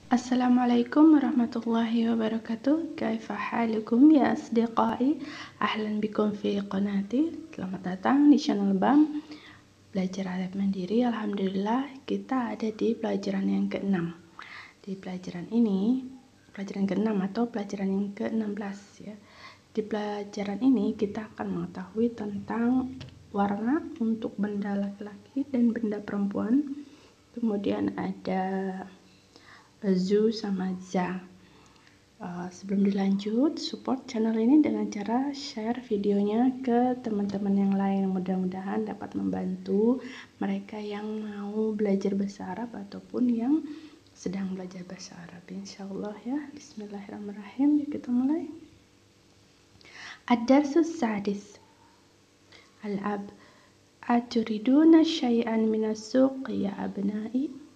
Assalamualaikum warahmatullahi wabarakatuh. Kaifa halukum ya asdiqai? Ahlan bikum fi qanati. Selamat datang di channel BAM Belajar Arab Mandiri. Alhamdulillah kita ada di pelajaran yang ke-6. Di pelajaran ini, pelajaran ke-6 atau pelajaran yang ke-16 ya. Di pelajaran ini kita akan mengetahui tentang warna untuk benda laki-laki dan benda perempuan. Kemudian ada zu sama za. Sebelum dilanjut, support channel ini dengan cara share videonya ke teman-teman yang lain. Mudah-mudahan dapat membantu mereka yang mau belajar bahasa Arab ataupun yang sedang belajar bahasa Arab. Insyaallah ya. Bismillahirrahmanirrahim. Yuk kita mulai. Ad-darsus sadis. Al-ab. Aturiduna syai'an minas suq ya abnai?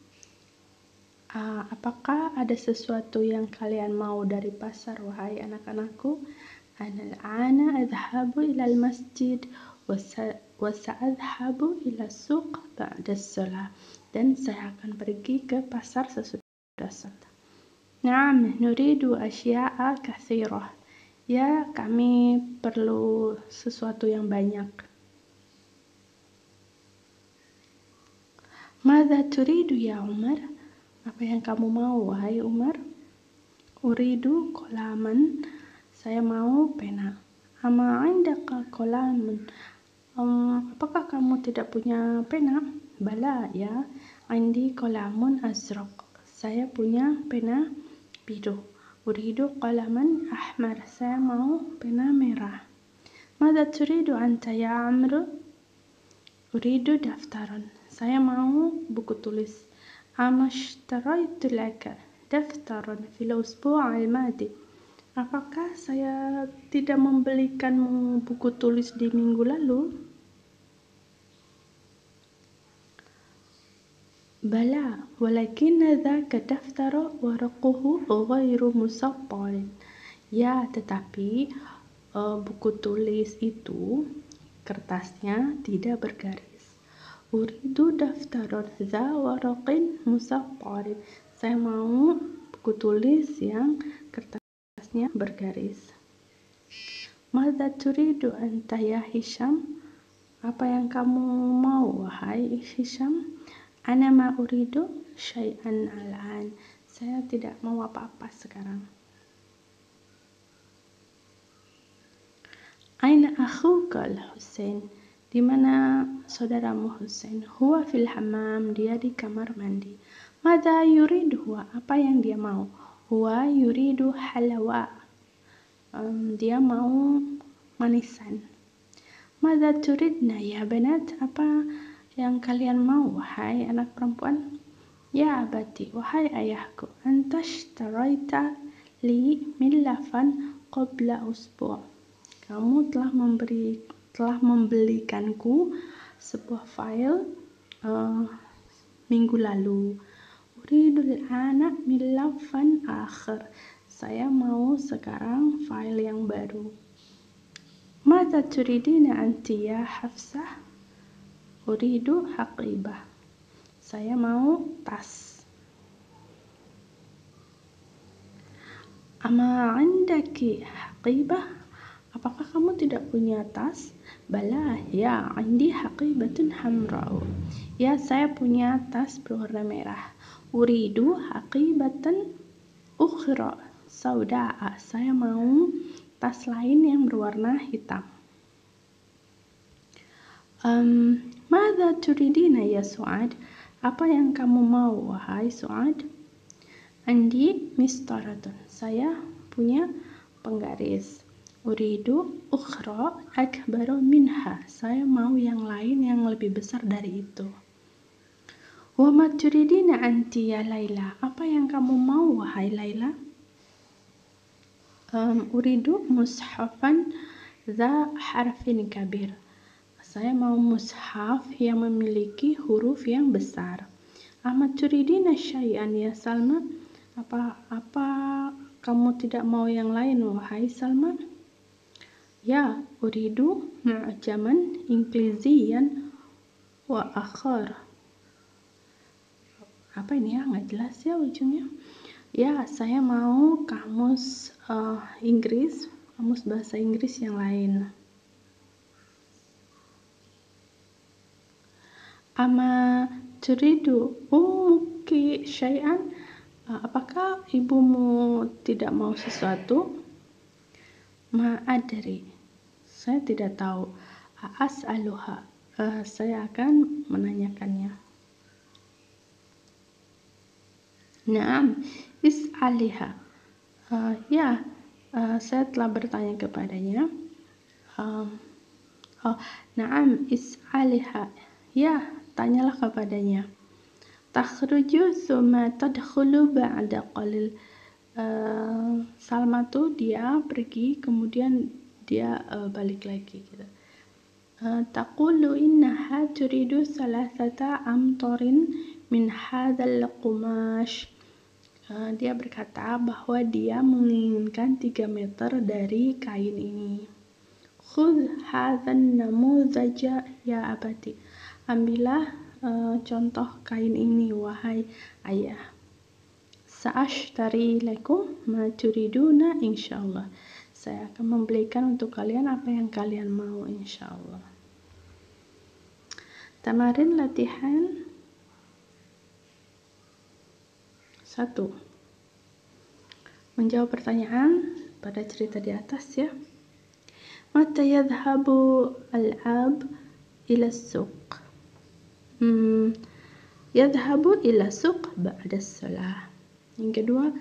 Apakah ada sesuatu yang kalian mau dari pasar, wahai anak-anakku? Ana al-ana adhabu ila al-masjid wa sa'adhabu ila suq ba'da as-salah. Dan saya akan pergi ke pasar sesudah salat. Naam, nuridu asya'a katsirah. Ya, kami perlu sesuatu yang banyak. Madza turidu ya Umar? Apa yang kamu mau, wahai Umar? Uridu qalaman. Saya mau pena. Ama indaka qalamun? Apakah kamu tidak punya pena? Bala ya. Indi qalamun azraq. Saya punya pena biru. Uridu qalaman ahmar. Saya mau pena merah. Madza turidu anta ya Amru? Uridu daftaran. Saya mau buku tulis. Ama ishtaraitu laka daftaran fil usbu' al-madi. Apakah saya tidak membelikanmu buku tulis di minggu lalu? Bala, walakinna dzaka daftara waraquhu ghairu musattar. Ya, tetapi buku tulis itu kertasnya tidak bergaris. Uridu daftaran dza waraqin musattar. Saya mau buku tulis yang kertasnya bergaris. Madza turidu anta ya Hisham? Apa yang kamu mau, wahai Hisham? Ana ma uridu syai'an al'an. Saya tidak mau apa-apa sekarang. Aina akhuka al-Husain? Di mana saudaramu Husain? Huwa fil hammam. Dia di kamar mandi. Madza yuridu huwa? Apa yang dia mau? Huwa yuridu halawa. Dia mau manisan. Madza turidna ya banat? Apa yang kalian mau, wahai anak perempuan? Ya abati, wahai ayahku. Anta ishtaraita li millafan qabla usbu'. Kamu telah membelikanku sebuah file minggu lalu. Uridul ana millafan akhir. Saya mau sekarang file yang baru. Madza turidina anti ya Hafsah? Uridu haqibah. Saya mau tas. Ama indaki haqibah? Apakah kamu tidak punya tas? Bala, ya, indi haqibatun hamra'u. Ya, saya punya tas berwarna merah. Uridu haqibatan ukhra sauda'a. Saya mau tas lain yang berwarna hitam. Madza turidina ya Su'ad? Apa yang kamu mau, wahai Su'ad? Andi mistaratun. Saya punya penggaris. Uridu ukhra akbaru minha. Saya mau yang lain yang lebih besar dari itu. Wa ma turidina anti ya Laila? Apa yang kamu mau, wahai Laila? Uridu mushafan dza harfin kabir. Saya mau mushaf yang memiliki huruf yang besar. Ahmad turidina syai'an ya Salma? Apa kamu tidak mau yang lain, wahai Salma? Ya, uridu mu'jaman inggliziyan wa akhar. Apa ini ya? Nggak jelas ya ujungnya. Ya, saya mau kamus Inggris, kamus bahasa Inggris yang lain. Ama turidu ummuki syai'an? Apakah ibumu tidak mau sesuatu? Ma adri. Saya tidak tahu. As'aluha. Saya akan menanyakannya. Naam, is'aliha. Ya, saya telah bertanya kepadanya. Naam, is'aliha. Ya, tanyalah kepadanya. Takhruju summa tadkhulu ba'da qalil. Salma tuh dia pergi, kemudian dia balik lagi gitu. Taqulu innaha turidu salasata amtorin min hadzal qumash. Dia berkata bahwa dia menginginkan 3 meter dari kain ini. Khudh hadzan namuzaja ya abati. Ambillah contoh kain ini wahai ayah. Sa'ashtari lakum ma turiduna insyaallah. Saya akan membelikan untuk kalian apa yang kalian mau insyaallah. Tamarin latihan 1. Menjawab pertanyaan pada cerita di atas ya. Mata yadhhabu al-ab ila suq. Yadhhabu ila suq ba'da salah. Yang kedua,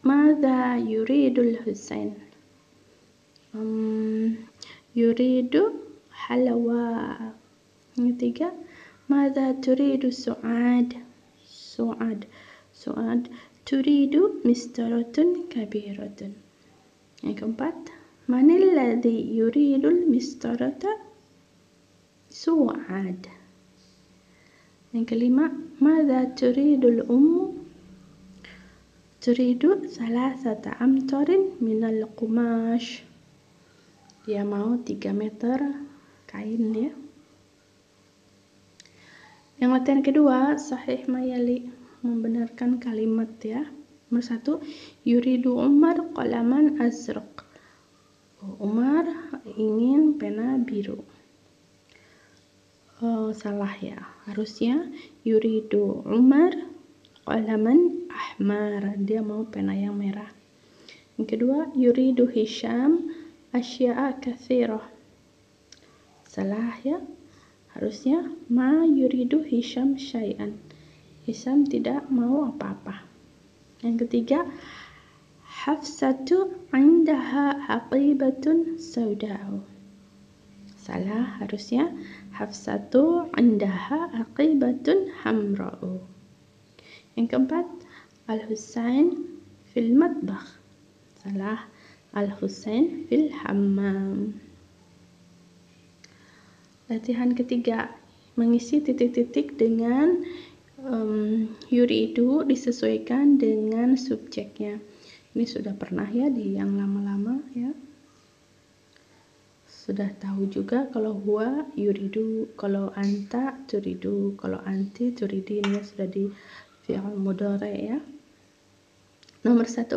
madza yuridul Husain? Yuridu halawa. Yang ketiga, madza turidu Su'ad? Su'ad turidu mistaratun kabiratun. Yang keempat, manil ladzi yuridul mistarata? Su'ad. Yang kelima, madza turidul ummu? Turidu salasata amtarin minal qumash. Dia mau 3 meter kain ya. Yang latihan kedua, sahih mayali, membenarkan kalimat ya. Nomor 1, yuridu Umar qalaman azraq. Umar ingin pena biru. Salah ya, harusnya yuridu Umar qalaman ahmar. Dia mau pena yang merah. Yang kedua, yuridu Hisham asya'a katsirah. Salah ya, harusnya ma yuridu Hisham syai'an. Hisham tidak mau apa-apa. Yang ketiga, Hafsatu indaha haqibatun sauda'u. Salah, harusnya Hafsatu indaha aqibatun hamra'u. Yang keempat, Al-Husain fil matbakh. Salah, Al-Husain fil hammam. Latihan ketiga, mengisi titik-titik dengan yuridu disesuaikan dengan subjeknya. Ini sudah pernah ya di yang lama-lama ya. Sudah tahu juga kalau huwa yuridu, kalau anta turidu, kalau anti turidin ya, sudah di fi'il mudhari ya. Nomor 1,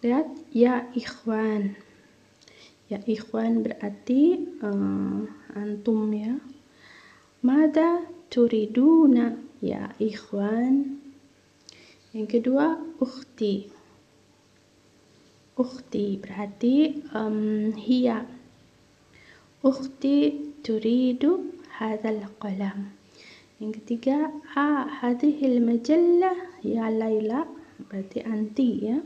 lihat ya ikhwan. Ya ikhwan berarti antum ya. Mada turiduna ya ikhwan. Yang kedua, ukhti. Ukhti berarti hiya. Ukhti turidu hadzal qalam. Yang ketiga, hadhil majallah ya Laila, berarti anti ya.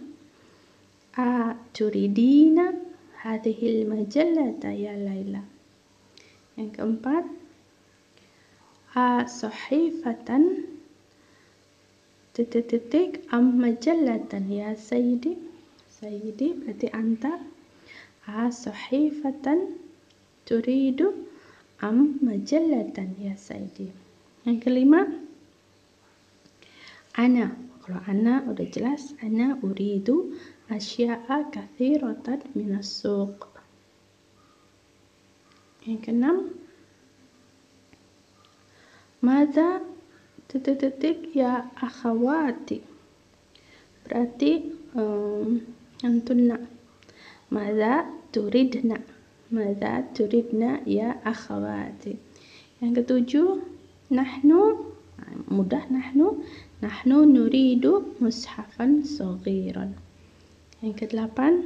Turidina hadhil majallata ya Laila. Yang keempat, sahifatan titik am majallatan ya Sayyidi. Sayyidi berarti anta. Sahifatan turidu am majallatan ya Sayyidi. Yang kelima, ana. Kalau ana udah jelas, ana uridu asya'a katsiratan minas suq. Yang keenam, madza titik ya akhawati. berarti antunna. Madza turidna. Madza turidna ya akhawati. Yang ketujuh, nahnu, mudah nahnu nuridu mushafan saghiran. Yang kedelapan,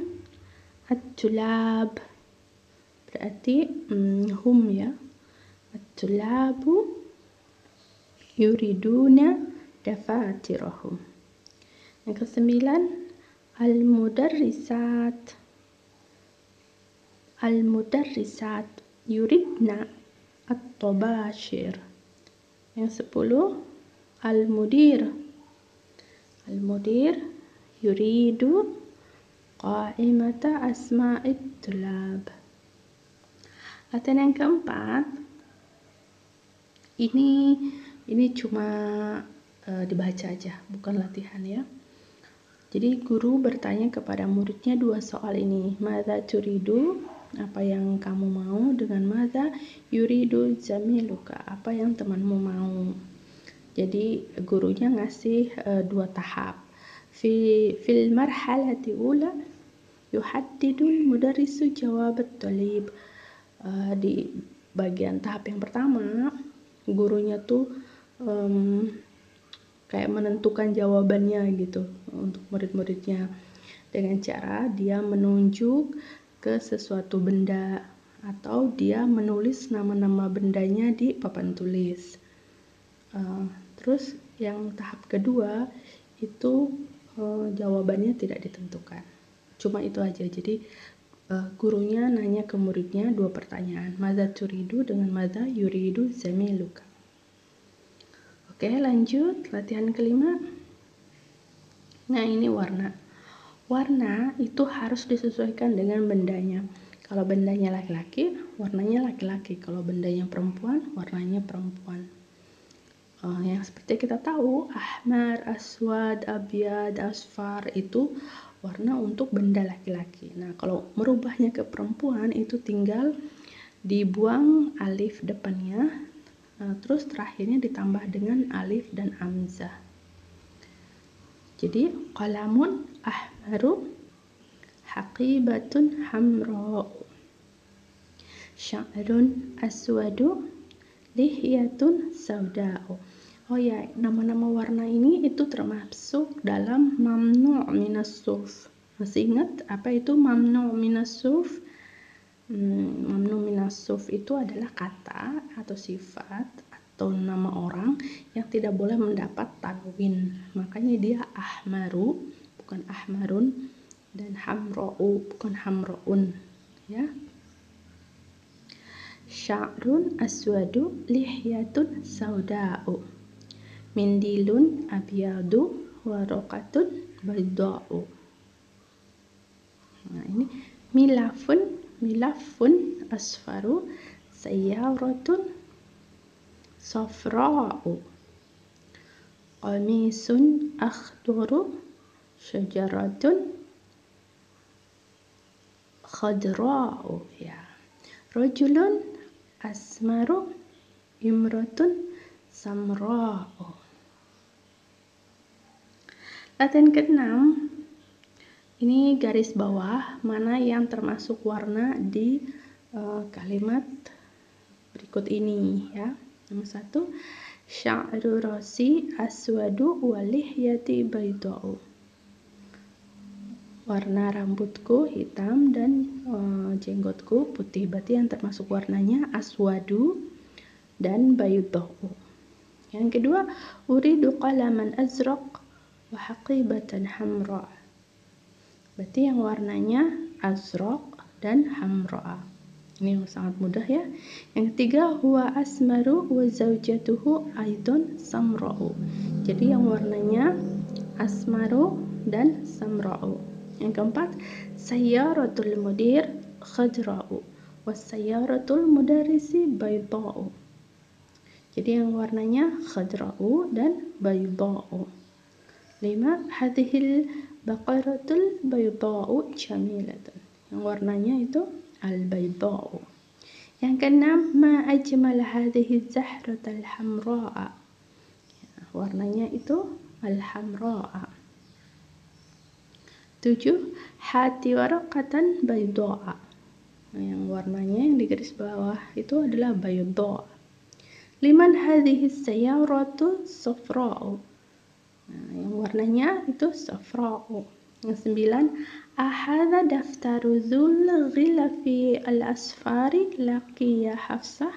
at-tulab, berarti hum ya. At-tulabu yuriduna dafatirahum. Yang kesembilan, al-mudarrisat yuridna at-tabashir. Yang 10, al-mudir yuridu qa'imata asma'it tulab. Latihan yang keempat, ini cuma dibaca aja, bukan latihan ya. Jadi guru bertanya kepada muridnya 2 soal ini. Madza turidu, apa yang kamu mau, dengan madza yuridu zamiluka, apa yang temanmu mau. Jadi gurunya ngasih 2 tahap. Fil marhalati ula yuhaddidul mudarrisu jawab at-talib. Di bagian tahap yang pertama, gurunya tuh kayak menentukan jawabannya gitu untuk murid-muridnya dengan cara dia menunjuk ke sesuatu benda atau dia menulis nama-nama bendanya di papan tulis. Terus yang tahap kedua itu jawabannya tidak ditentukan, cuma itu aja. Jadi gurunya nanya ke muridnya 2 pertanyaan, madza turidu dengan madza yuridu zamiluka. Oke, lanjut latihan kelima. Nah, ini warna. Warna itu harus disesuaikan dengan bendanya. Kalau bendanya laki-laki, warnanya laki-laki. Kalau bendanya perempuan, warnanya perempuan. Yang seperti kita tahu, ahmar, aswad, abyad, asfar itu warna untuk benda laki-laki. Nah, kalau merubahnya ke perempuan itu tinggal dibuang alif depannya. Terus terakhirnya ditambah dengan alif dan hamzah. Jadi qalamun ahmaru, haqibatun hamra, sya'run aswadu, lihyatun sauda'u. Oh ya, nama-nama warna ini itu termasuk dalam mamnu' minas suf. Masih ingat apa itu mamnu' minas suf? Mamnu minas suf itu adalah kata atau sifat atau nama orang yang tidak boleh mendapat tanwin. Makanya dia ahmaru bukan ahmarun dan hamra'u bukan hamra'un ya. Sya'run aswadu, lihyatun sauda'u, mindilun abyadu, waraqatun bayda'u. Nah, ini milafun asfaru, sayyaratun safra'u, qamisun akhdaru, syajaratun khadra'u ya. Rajulun asmaru, imratun samra'u. Latihan ke-6, ini garis bawah mana yang termasuk warna di kalimat berikut ini ya. Nomor 1, sya'ru rasi aswadu wa lihyati bayda'u. Warna rambutku hitam dan jenggotku putih. Berarti yang termasuk warnanya aswadu dan bayda'u. Yang kedua, uridu qalaman azraq wa haqibatan hamra. Berarti yang warnanya azraq dan hamra. Ini yang sangat mudah ya. Yang ketiga, huwa asmaru wa zaujatuhu aidon samra'u. Jadi yang warnanya asmaru dan samra'u. Yang keempat, sayyaratul mudir khadra'u wa sayyaratul mudarrisi bayda'u. Jadi yang warnanya khadra'u dan bayda'u. 5, hadhil baqaratul bayda'u jamilatun. Yang warnanya itu al-bayda'u. Yang keenam, ma ajmal hadhihi zahratal hamra'a. Warnanya itu al-hamra'a. 7. Hati waraqatan bayda'a. Yang warnanya yang di garis bawah itu adalah bayda'a. 5. Hadhihi sayyaratu safra'u. Nah, yang warnanya itu safra'u. Yang 9. Ahadha daftaru dzul ghilafi al-asfari laki ya Hafsah.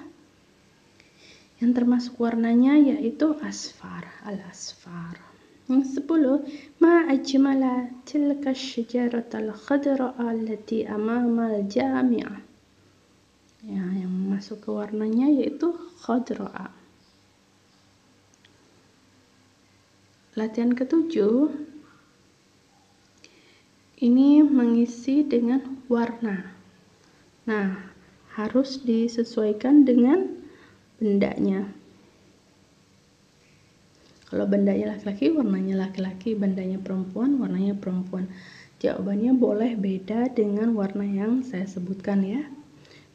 Yang termasuk warnanya yaitu asfar, al-asfar. Yang 10. Ma ajmala tilka syajaratal khadra'a allati amama al-jami'ah. Ya, yang masuk ke warnanya yaitu khadra'a. Latihan ke-7 ini mengisi dengan warna. Nah, harus disesuaikan dengan bendanya. Kalau bendanya laki-laki, warnanya laki-laki, bendanya perempuan, warnanya perempuan. Jawabannya boleh beda dengan warna yang saya sebutkan ya.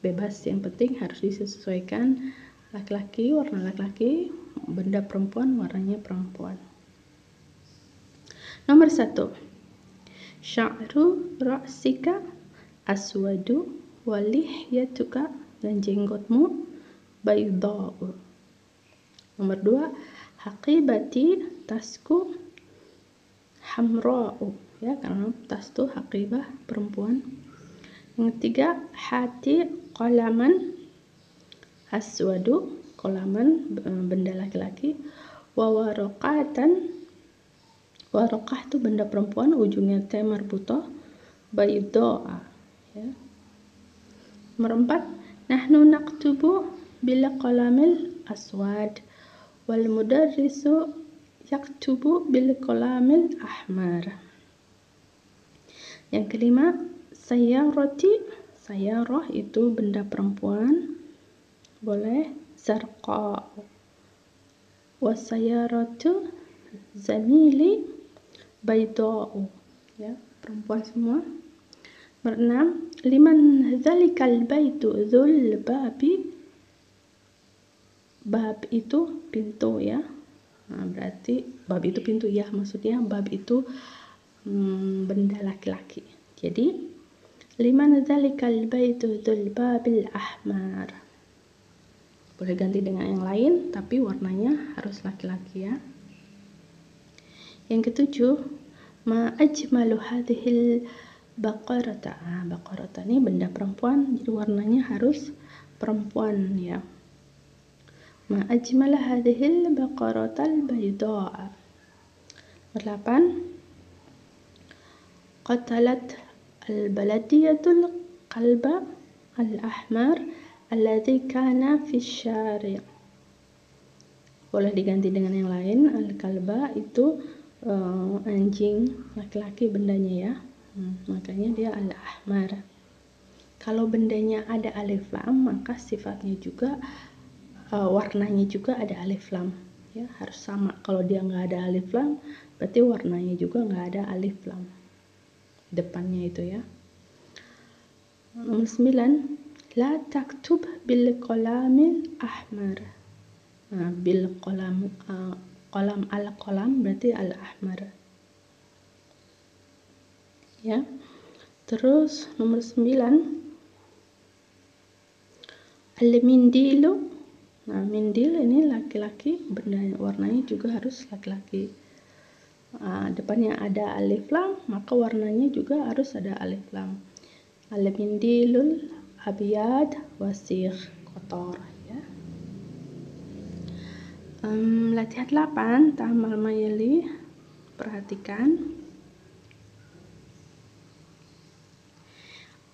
Bebas, yang penting harus disesuaikan. Laki-laki, warna laki-laki, benda perempuan, warnanya perempuan. Nomor 1. Sya'ru ra'sika aswadu walihyatuka, dan jenggotmu bayda'u. Nomor 2. Haqibati tasku hamra'u, ya, karena tas itu haqibah perempuan. Yang 3. Hati qalaman aswadu, qalaman benda laki-laki, wa waraqatan, waraqah itu benda perempuan, ujungnya ta marbuthah, bayda'a, ya. Nomor 4. Nahnu naktubu bil qalamil aswad wal mudarrisu yaktubu bil qalamil ahmar. Yang kelima, sayyarati, sayyarah itu benda perempuan, boleh zarqa. Wasayyaratu zamili bayda'u, ya, perempuan semua. Nomor 6. Liman dzalikal baitu dzul babi, bab itu pintu ya. Nah, berarti bab itu pintu ya, maksudnya bab itu benda laki-laki. Jadi liman dzalikal baitu dzul babil ahmar. Boleh ganti dengan yang lain, tapi warnanya harus laki-laki ya. Yang ke-7, ma ajmalu hadhil baqarata. Baqarata ini benda perempuan, jadi warnanya harus perempuan ya. Ma ajmala hadhil baqaratal bayda'a. Nomor 8. Qatalat al-baladiyatul qalba al-ahmar alladhi kana fi syari'. Boleh diganti dengan yang lain. Al-kalba itu anjing laki-laki bendanya ya. Makanya dia al-ahmar. Kalau bendanya ada alif lam, maka sifatnya juga warnanya juga ada alif lam ya, harus sama. Kalau dia nggak ada alif lam, berarti warnanya juga nggak ada alif lam depannya itu ya. Nomor 9. La taktub bil qalamil ahmar. Nah, bil qalam, qalam al-qalam berarti al-ahmar ya. Terus nomor 9. Al-mindilu. Nah, mindil ini laki-laki, benda warnanya juga harus laki-laki. Depannya ada alif lam, maka warnanya juga harus ada alif lam. Al-mindilul abyad wasikh, kotor ya. Latihan 8, ta'ammal mayali. Perhatikan.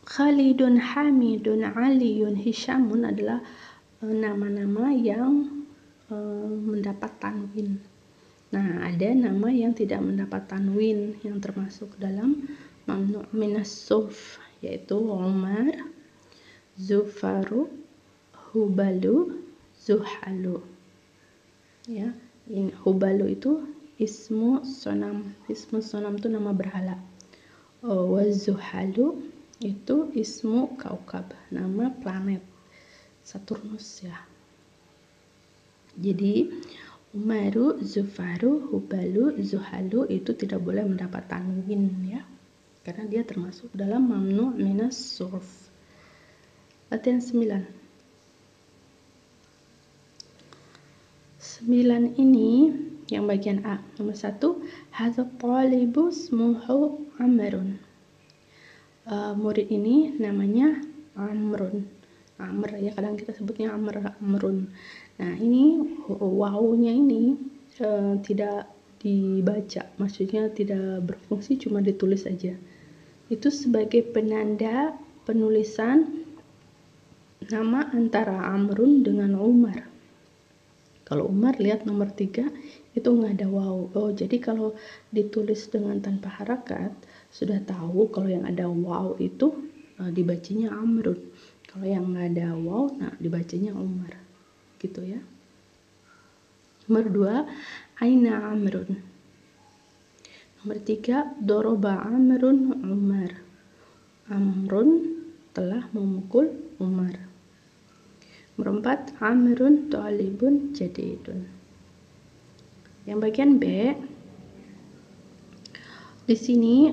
Khalidun, Hamidun, Aliyun, Hishamun adalah nama-nama yang mendapat tanwin. Nah, ada nama yang tidak mendapat tanwin yang termasuk dalam mamnu' minas surf, yaitu Umar, Zufaru, Hubalu, Zuhalu. Ya, Hubalu itu ismu sonam. Ismu sonam itu nama berhala. Wa Zuhalu itu ismu kaukab, nama planet Saturnus ya. Jadi Umaru, Zufaru, Hubalu, Zuhalu itu tidak boleh mendapat tanwin ya. karena dia termasuk dalam mamnu' minas surf. Latihan 9. 9 ini yang bagian A. Nomor 1, hadza talibu ismuhu Amrun. Murid ini namanya Amrun. Amr ya, kadang kita sebutnya Amrun. Nah, ini wawunya ini tidak dibaca, maksudnya tidak berfungsi, cuma ditulis aja. Itu sebagai penanda penulisan nama antara Amrun dengan Umar. Kalau Umar, lihat nomor 3 itu nggak ada waw. Oh, jadi kalau ditulis dengan tanpa harakat, sudah tahu kalau yang ada waw itu dibacanya Amrun. Kalau yang nggak ada waw, nah dibacanya Umar. Gitu ya. Nomor 2, aina Amrun. Nomor 3, doroba Amrun Umar. Amrun telah memukul Umar. Nomor 4, Amrun talibun jadidun. Yang bagian B, di sini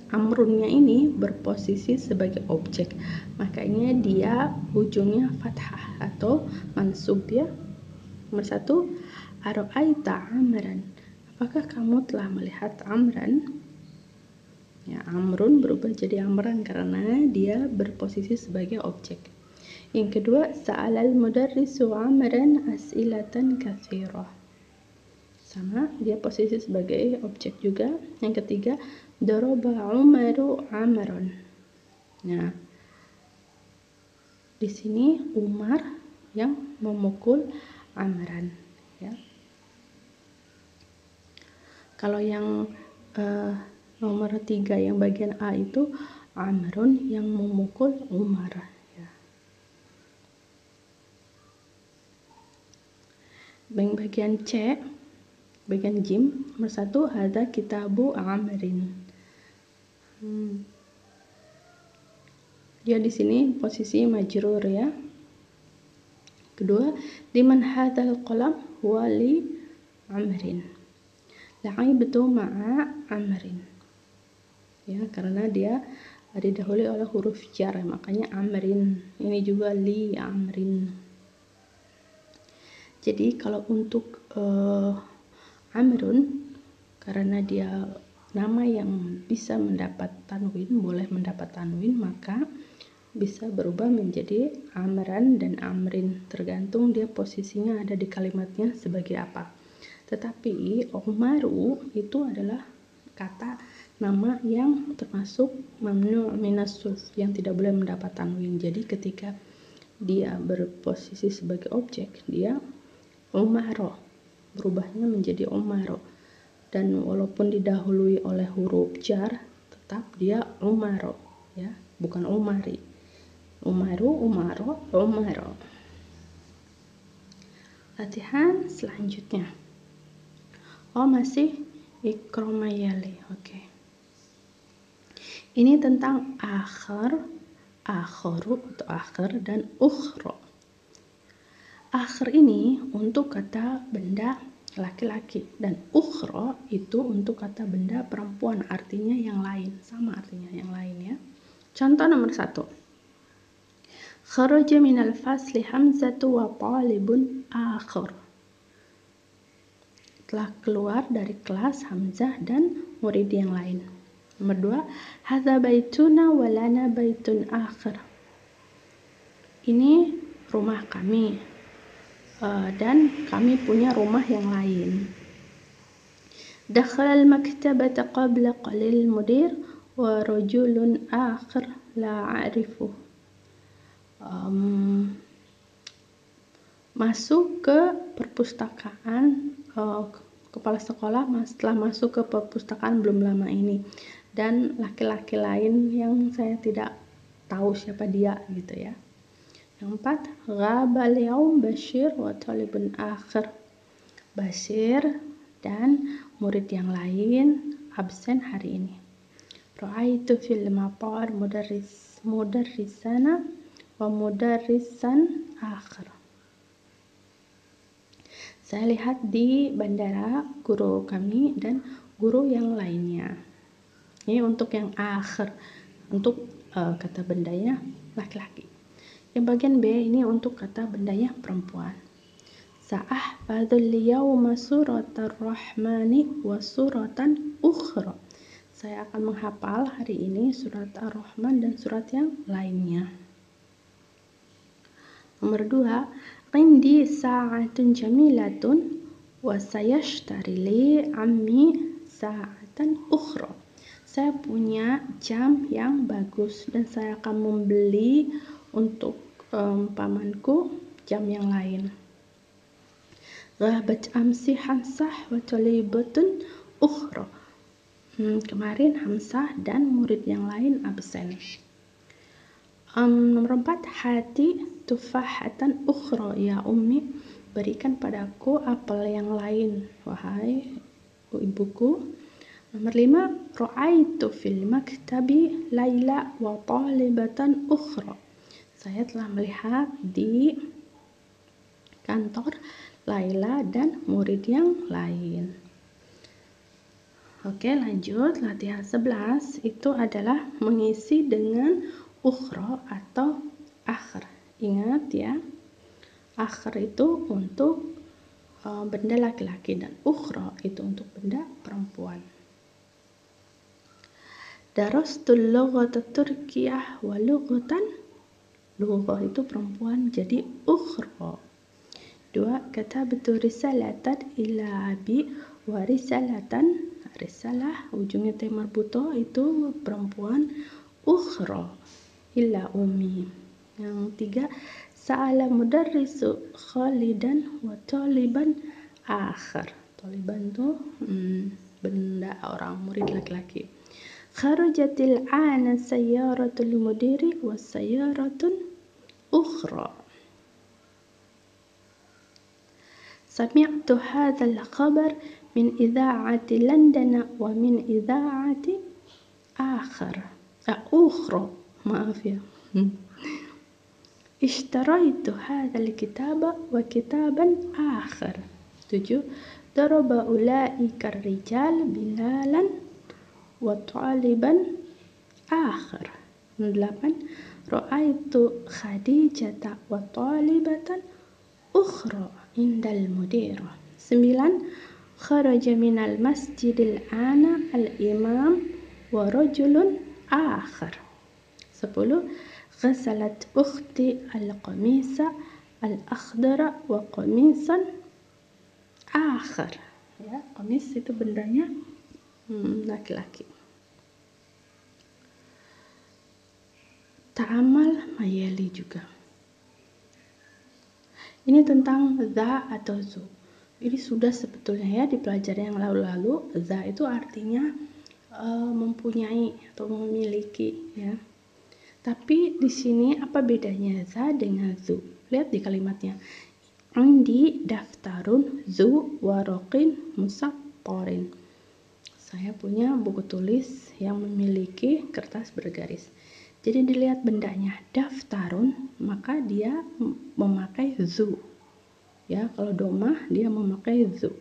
Amrunnya ini berposisi sebagai objek, makanya dia ujungnya fathah atau mansub ya. Nomor 1, ara'aita Amran. Apakah kamu telah melihat Amran? Ya, Amrun berubah jadi Amran karena dia berposisi sebagai objek. Yang kedua, sa'alal mudarrisu Amran as'ilatan katsirah. Sama, dia posisi sebagai objek juga. Yang ketiga, daraba Umaru Amran. Nah, di sini Umar yang memukul Amran ya. Kalau yang nomor 3 yang bagian A itu Amrun yang memukul Umar ya. Bagian C, bagian jim, nomor 1, hadza kitabu Amrin. Dia di sini posisi majrur ya. Kedua, liman hadzal qalam huwa li Amrin. La'ibtu ma'a Amrin. Ya, karena dia didahului oleh huruf jar, makanya Amrin. Ini juga li Amrin. Jadi kalau untuk Amrun, karena dia nama yang bisa mendapat tanwin, boleh mendapat tanwin, maka bisa berubah menjadi Amran dan Amrin, tergantung dia posisinya ada di kalimatnya sebagai apa. Tetapi Umaru itu adalah kata nama yang termasuk mamnu' minas surf, yang tidak boleh mendapat tanwin. Jadi ketika dia berposisi sebagai objek, dia Umaro, berubahnya menjadi Umaro. Dan walaupun didahului oleh huruf jar, tetap dia Umaro ya, bukan Umari. Umaru, Umaro, Umaro. Latihan selanjutnya. Oh, masih ikromayali. Oke. Ini tentang akhir, akhiru atau akhir, dan ukhro. Akhir ini untuk kata benda laki-laki, dan ukhro itu untuk kata benda perempuan, artinya yang lain, sama artinya yang lain ya. Contoh nomor 1. Kharaja minal fasli Hamzatu wa talibun akhir. Telah keluar dari kelas Hamzah dan murid yang lain. Nomor 2, hadza baituna wa lana baitun akhir. Ini rumah kami, dan kami punya rumah yang lain. Dakhala al-maktabata qabla qalil mudir wa rajulun akhir la a'rifu. Masuk ke perpustakaan, kepala sekolah setelah masuk ke perpustakaan belum lama ini, dan laki-laki lain yang saya tidak tahu siapa dia gitu ya. Yang 4, ghaba al-yawm Bashir wa talibun akhir. Bashir dan murid yang lain absen hari ini. Ra'aitu fil matar mudarrisana wa mudarrisan akhir. Saya lihat di bandara guru kami dan guru yang lainnya. Ini untuk yang akhir, untuk kata bendanya laki-laki. Yang bagian B ini untuk kata bendanya perempuan. Sa'ahfadzul yawma suratar rahmani wa suratan ukhra. Saya akan menghafal hari ini surat Ar-Rahman dan surat yang lainnya. Nomor 2, indi sa'atun jamilatun wa sayashtari li ammi sa'atan ukhra. Saya punya jam yang bagus dan saya akan membeli untuk pamanku jam yang lain. Ghabat amsi Hamsah wa talibatun ukhra. Kemarin Hamsah dan murid yang lain absen. Nomor 4, hati tufahatan ukhra ya ummi. Berikan padaku apel yang lain, wahai ibuku. Nomor 5, ra'aitu fil maktabi Laila wa talibatan ukhra. Saya telah melihat di kantor Laila dan murid yang lain. Oke, lanjut. Latihan 11 itu adalah mengisi dengan ukhra atau akhir. Ingat ya, akhir itu untuk benda laki-laki dan ukhra itu untuk benda perempuan. Darastul lughata Turkiyah wa lughatan. Lughah itu perempuan, jadi ukhra. 2, katabtu risalatan ila abi wa risalatan. Risalah ujungnya ta marbuto itu perempuan, ukhra ila ummi. Yang 3, sa'ala mudarrisu Khalidan wa taliban akhir. Taliban itu benda orang murid laki-laki. Kharajatil ana sayyaratul mudiri wa sayyaratun ukhra. Sami'tu hadzal khabar min idha'ati London wa min idha'ati ukhra. Maaf ya. Ishtaraitu hadzal kitaba wa kitaban akhar. 7, daraba ulaika rijal bilalan wa taliban akhar. 8, ra'aitu Khadijata wa talibatan ukhra indal mudirah. 9, kharaja minal masjidil ana al-imam wa rajulun akhar. 10, ghasalat ukhti al-qamisa al-akhdara wa qamisan akhar. Ya, qamis itu bendanya laki-laki. Ta'amal mayali juga. Ini tentang za atau zu. Ini sudah sebetulnya ya dipelajari yang lalu-lalu. Za itu artinya mempunyai atau memiliki ya. Tapi di sini apa bedanya za dengan zu? Lihat di kalimatnya. Indi daftarun zu waraqin musattarin. Saya punya buku tulis yang memiliki kertas bergaris. Jadi dilihat bendanya daftarun, maka dia memakai zu. Ya, kalau domah dia memakai zu.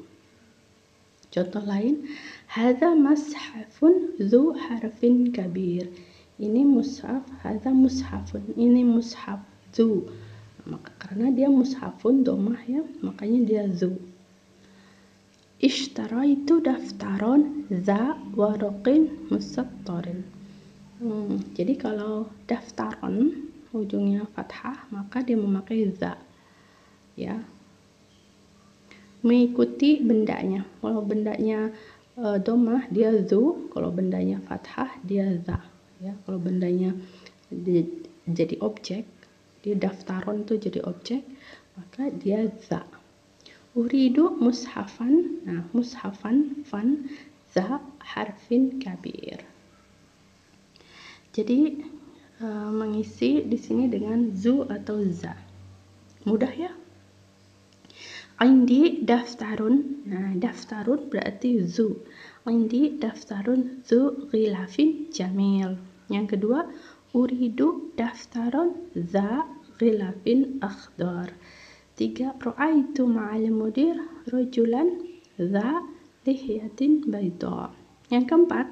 Contoh lain, hadza mushafun zu harfin kabir. Ini mushaf, hadza mushafun. Ini mushaf zu. Maka karena dia mushafun domah ya, makanya dia zu. Ishtaraitu daftaron za waraqin musattarin. Jadi kalau daftaron ujungnya fathah, maka dia memakai za. Ya. Mengikuti bendanya. Kalau bendanya domah dia zu, kalau bendanya fathah dia za. Ya, kalau bendanya jadi objek, dia daftaron itu jadi objek, maka dia za. Uridu mushafan. Nah, mushafan fan za harfin kabir. Jadi mengisi di sini dengan zu atau za. Mudah ya? Indi daftarun. Nah, daftarun berarti zu. Indi daftarun zu ghilafin jamil. Yang kedua, uridu daftarun za ghilafin akhdar. 3, ra'aitu ma'al mudir rajulan za lihyatin bayda. Yang keempat,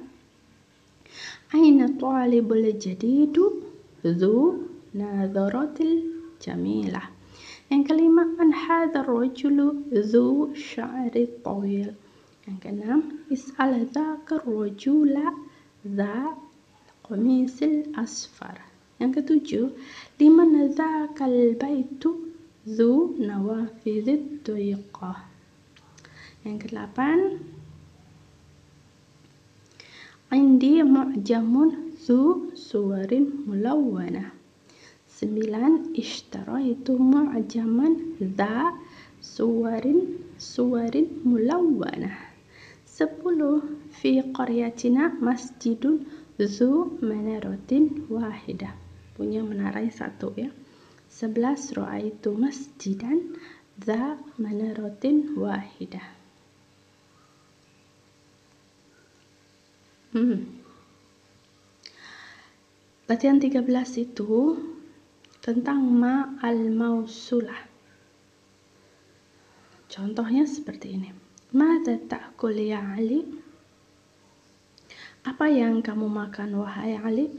Aina talibul jadidu dzu nadharatil jamilah. Yang kelima, man hadzal rajulu dzu sya'ri tawil. Yang keenam, is'al dzakar rajula dza qamisil asfar. Yang ketujuh, liman dzakal baitu dzu nawafidid dhayiqah. Yang kedelapan, indi mu'jamun dzu suwarin mulawwanah. 9, ishtaraitu mu'jaman dza suwarin mulawwanah. 10, fi qaryatina masjidun dzu manaratin wahidah. Punya menara satu ya. 11, ra'aitu masjidan dza manaratin wahidah. Latihan 13 itu tentang ma al-mausulah. Contohnya seperti ini. Madza ta'kul ya Ali? Apa yang kamu makan wahai Ali?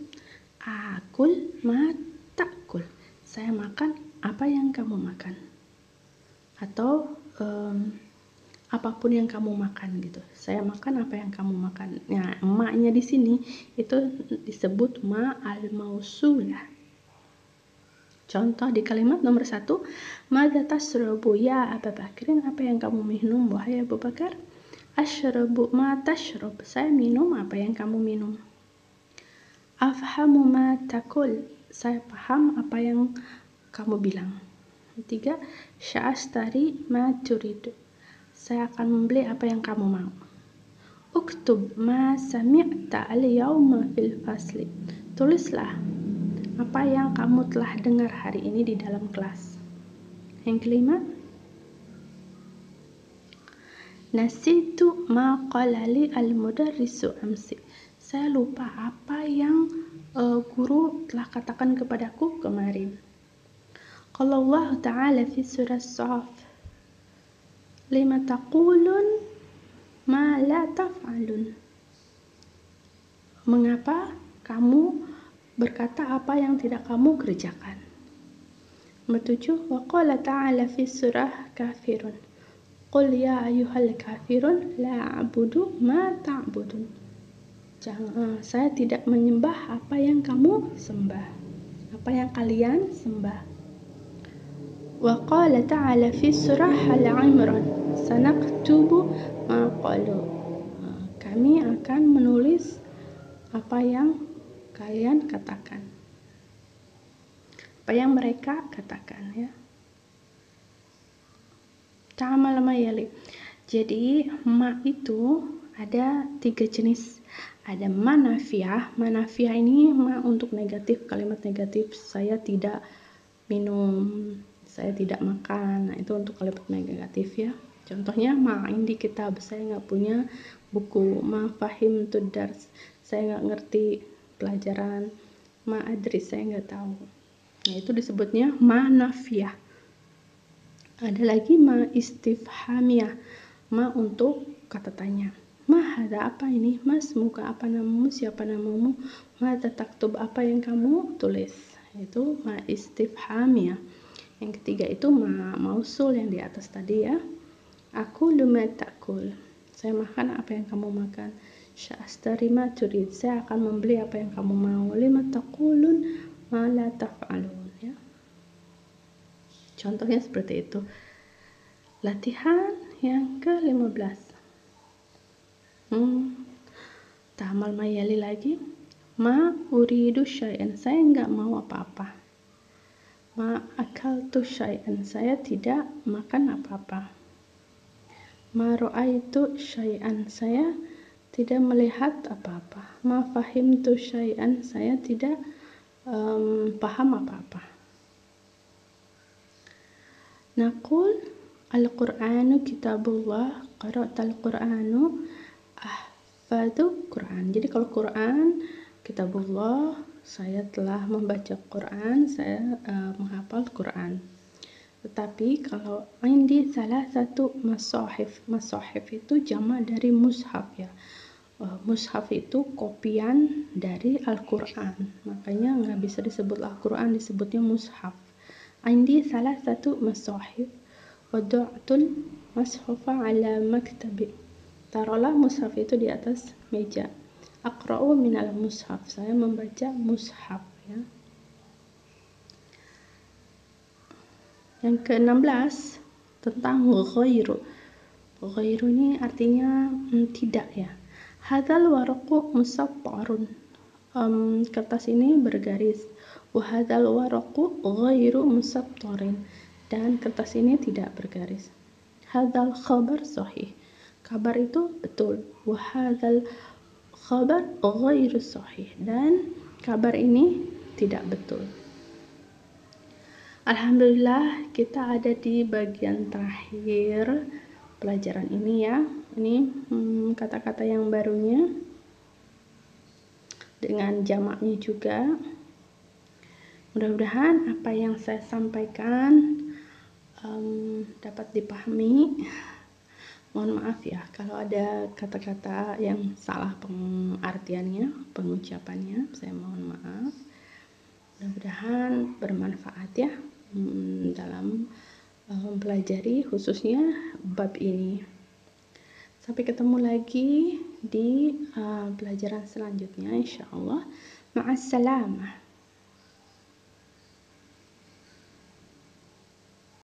Akul ma ta'kul. Saya makan apa yang kamu makan. Atau apapun yang kamu makan gitu. Saya makan apa yang kamu makan. Nah, emaknya di sini itu disebut ma al-mausulah. Contoh di kalimat nomor 1, madza tashrabu ya Abu Bakrin? Apa yang kamu minum wahai Abu Bakar? Ashrabu ma tashrab. Saya minum apa yang kamu minum. Afhamu ma takul. Saya paham apa yang kamu bilang. 3, sya'astari ma turidu. Saya akan membeli apa yang kamu mau. Uktub ma sami'ta al-yawma fil fasli. Tulislah apa yang kamu telah dengar hari ini di dalam kelas. Yang kelima, nasitu ma qala li al-mudarrisu amsi. Saya lupa apa yang guru telah katakan kepadaku kemarin. Qala Allah Ta'ala fi surah As-Saff, lima taqulun ma la taf'alun. Mengapa kamu berkata apa yang tidak kamu kerjakan. Nomor 7, wa qala ta'ala fi surah Kafirun. Qul ya ayyuhal kafirun la a'budu ma ta'budun. Saya tidak menyembah apa yang kamu sembah. Apa yang kalian sembah. Wa qala ta'ala fi surah Al-Imran. Sanaktubu ma qalu. Kami akan menulis apa yang kalian katakan, apa yang mereka katakan ya. Ta'amal ma yali. Jadi ma itu ada 3 jenis. Ada ma nafiah. Ma nafiah ini ma untuk negatif, kalimat negatif. Saya tidak minum, saya tidak makan. Nah, itu untuk kalimat negatif ya. Contohnya ma indi kitab, saya nggak punya buku. Ma fahim tudars, saya nggak ngerti pelajaran. Ma adri, saya nggak tahu. Nah, itu disebutnya ma nafiyah. Ada lagi ma istifhamiyah, ma untuk kata tanya. Ma ada apa ini? Mas, muka apa namamu? Siapa namamu? Ma taktub, apa yang kamu tulis? Itu ma istifhamiyah. Yang ketiga itu ma mausul yang di atas tadi ya. Aku luma takul. Saya makan apa yang kamu makan. Sya'astari ma turid. Saya akan membeli apa yang kamu mau. Lima taqulun ma la taf'alun ya. Contohnya seperti itu. Latihan yang ke-15. Ta'amal mayali lagi. Ma uridu syai'an. Saya enggak mau apa-apa. Ma akaltu syai'an. Saya tidak makan apa-apa. Ma ra'aitu syai'an. Saya tidak melihat apa-apa. Ma fahimtu syai'an. Saya tidak paham apa-apa. Naqul al-Qur'anu kitabullah, qara'tal Qur'anu ahfadzu Qur'an. Jadi kalau Qur'an kitabullah, saya telah membaca Qur'an, saya menghafal Qur'an. Tetapi kalau indi salah satu masahif itu jamak dari mushaf ya. mushaf itu kopian dari Al-Quran, makanya nggak bisa disebut Al-Quran, disebutnya mushaf. Indi thalathatu masahif wada'tul mashafa ala maktabi. Taruhlah mushaf itu di atas meja. Aqra'u minal mushaf, saya membaca mushaf ya. Yang ke-16 tentang ghairu. Ghairu ini artinya tidak ya. Hadzal waraqu musattarun. Kertas ini bergaris. Wa hadzal waraqu ghairu musattarin. Dan kertas ini tidak bergaris. Hadzal khabar sahih. Kabar itu betul. Wa hadzal khabar ghairu sahih. Dan kabar ini tidak betul. Alhamdulillah kita ada di bagian terakhir pelajaran ini ya. Ini kata-kata yang barunya dengan jamaknya juga. Mudah-mudahan apa yang saya sampaikan dapat dipahami. Mohon maaf ya kalau ada kata-kata yang salah pengartiannya, pengucapannya, saya mohon maaf. Mudah-mudahan bermanfaat ya dalam mempelajari khususnya bab ini. Sampai ketemu lagi di pelajaran selanjutnya insyaallah. Ma'assalamah.